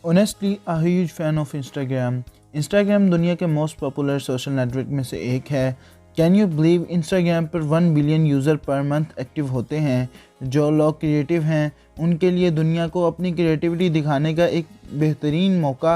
Honestly, a huge fan of Instagram. Instagram दुनिया के most popular social network में से एक है। कैन यू बिलीव इंस्टाग्राम पर 1 billion user per month active होते हैं। जो लोग क्रिएटिव हैं उनके लिए दुनिया को अपनी क्रिएटिविटी दिखाने का एक बेहतरीन मौका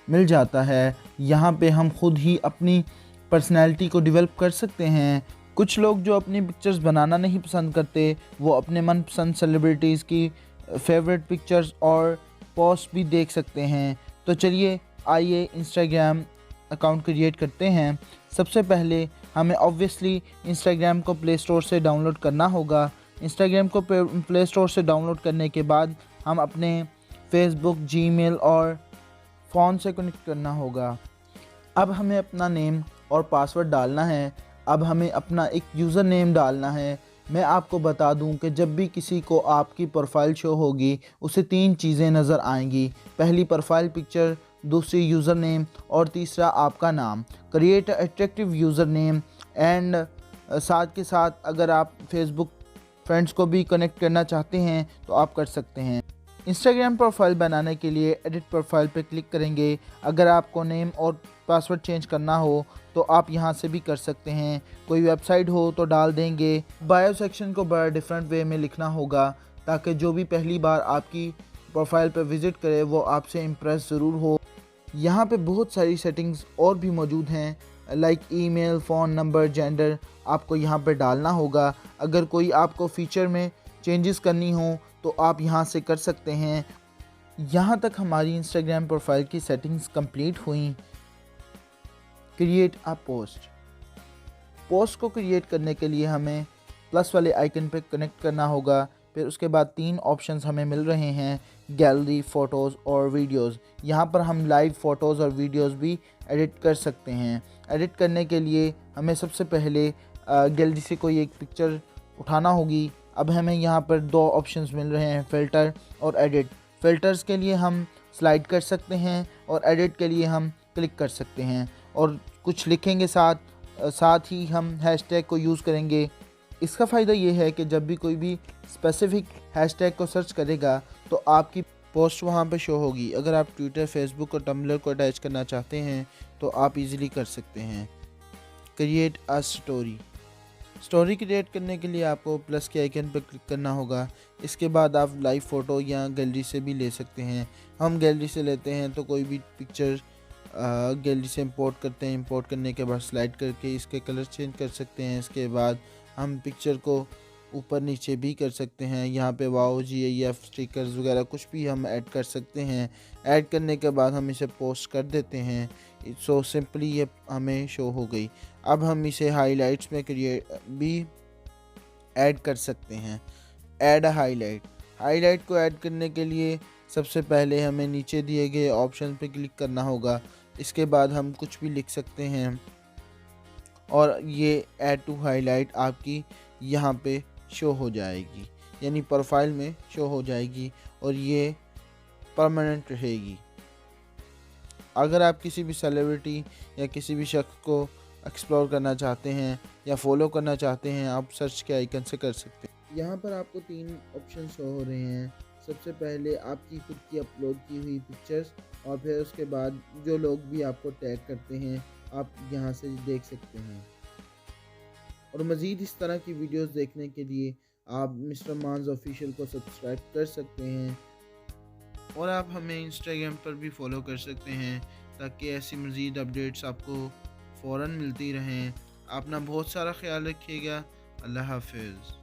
मिल जाता है। यहाँ पे हम खुद ही अपनी पर्सनैलिटी को डेवलप कर सकते हैं। कुछ लोग जो अपनी पिक्चर्स बनाना नहीं पसंद करते, वो अपने मनपसंद सेलिब्रिटीज़ की फेवरेट पिक्चर्स और पोस्ट भी देख सकते हैं। तो चलिए आइए इंस्टाग्राम अकाउंट क्रिएट करते हैं। सबसे पहले हमें ऑब्वियसली इंस्टाग्राम को प्ले स्टोर से डाउनलोड करना होगा। इंस्टाग्राम को प्ले स्टोर से डाउनलोड करने के बाद हम अपने फेसबुक, जीमेल और फ़ोन से कनेक्ट करना होगा। अब हमें अपना नेम और पासवर्ड डालना है। अब हमें अपना एक यूज़र नेम डालना है। मैं आपको बता दूं कि जब भी किसी को आपकी प्रोफाइल शो होगी उसे 3 चीज़ें नज़र आएंगी। पहली प्रोफाइल पिक्चर, दूसरी यूज़र नेम और तीसरा आपका नाम। Create attractive user name and साथ के साथ अगर आप फेसबुक फ्रेंड्स को भी कनेक्ट करना चाहते हैं तो आप कर सकते हैं। इंस्टाग्राम प्रोफाइल बनाने के लिए एडिट प्रोफाइल पर क्लिक करेंगे। अगर आपको नेम और पासवर्ड चेंज करना हो तो आप यहां से भी कर सकते हैं। कोई वेबसाइट हो तो डाल देंगे। बायो सेक्शन को बड़ा डिफरेंट वे में लिखना होगा ताकि जो भी पहली बार आपकी प्रोफाइल पर विज़िट करे वो आपसे इम्प्रेस ज़रूर हो। यहाँ पे बहुत सारी सेटिंग्स और भी मौजूद हैं, like email, phone number, gender आपको यहाँ पर डालना होगा। अगर कोई आपको फ़ीचर में चेंजेस करनी हो तो आप यहाँ से कर सकते हैं। यहाँ तक हमारी इंस्टाग्राम प्रोफाइल की सेटिंग्स कंप्लीट हुई। Create a post. पोस्ट को क्रिएट करने के लिए हमें प्लस वाले आइकन पर कनेक्ट करना होगा। फिर उसके बाद 3 ऑप्शंस हमें मिल रहे हैं, गैलरी, फ़ोटोज़ और वीडियोज़। यहाँ पर हम लाइव फ़ोटोज़ और वीडियोज़ भी एडिट कर सकते हैं। एडिट करने के लिए हमें सबसे पहले गैलरी से कोई एक पिक्चर उठाना होगी। अब हमें यहाँ पर 2 ऑप्शंस मिल रहे हैं, फ़िल्टर और एडिट। फ़िल्टर्स के लिए हम स्लाइड कर सकते हैं और एडिट के लिए हम क्लिक कर सकते हैं और कुछ लिखेंगे साथ ही हम हैशटैग को यूज़ करेंगे। इसका फ़ायदा ये है कि जब भी कोई भी स्पेसिफ़िक हैशटैग को सर्च करेगा तो आपकी पोस्ट वहाँ पे शो होगी। अगर आप ट्विटर, फेसबुक और टम्बलर को अटैच करना चाहते हैं तो आप इजीली कर सकते हैं। Create a story. Story create करने के लिए आपको प्लस के आइकन पर क्लिक करना होगा। इसके बाद आप लाइव फ़ोटो या गैलरी से भी ले सकते हैं। हम गैलरी से लेते हैं तो कोई भी पिक्चर गैलरी से इंपोर्ट करते हैं। इंपोर्ट करने के बाद स्लाइड करके इसके कलर चेंज कर सकते हैं। इसके बाद हम पिक्चर को ऊपर नीचे भी कर सकते हैं। यहाँ पे वाओ, GIF, स्टिकर्स वगैरह कुछ भी हम ऐड कर सकते हैं। ऐड करने के बाद हम इसे पोस्ट कर देते हैं। सो सिंपली ये हमें शो हो गई। अब हम इसे हाईलाइट्स में भी ऐड कर सकते हैं। Add a highlight. हाईलाइट को ऐड करने के लिए सबसे पहले हमें नीचे दिए गए ऑप्शन पे क्लिक करना होगा। इसके बाद हम कुछ भी लिख सकते हैं और ये ऐड टू हाईलाइट आपकी यहाँ पे शो हो जाएगी, यानी प्रोफाइल में शो हो जाएगी और ये परमानेंट रहेगी। अगर आप किसी भी सेलिब्रिटी या किसी भी शख्स को एक्सप्लोर करना चाहते हैं या फॉलो करना चाहते हैं, आप सर्च के आइकन से कर सकते हैं। यहाँ पर आपको 3 ऑप्शन शो हो रहे हैं। सबसे पहले आपकी खुद की अपलोड की हुई पिक्चर्स और फिर उसके बाद जो लोग भी आपको टैग करते हैं आप यहाँ से देख सकते हैं। और मज़ीद इस तरह की वीडियोस देखने के लिए आप मिस्टर मांस ऑफिशियल को सब्सक्राइब कर सकते हैं और आप हमें इंस्टाग्राम पर भी फॉलो कर सकते हैं ताकि ऐसी मज़ीद अपडेट्स आपको फ़ौरन मिलती रहें। अपना बहुत सारा ख्याल रखिएगा। अल्लाह हाफ़िज़।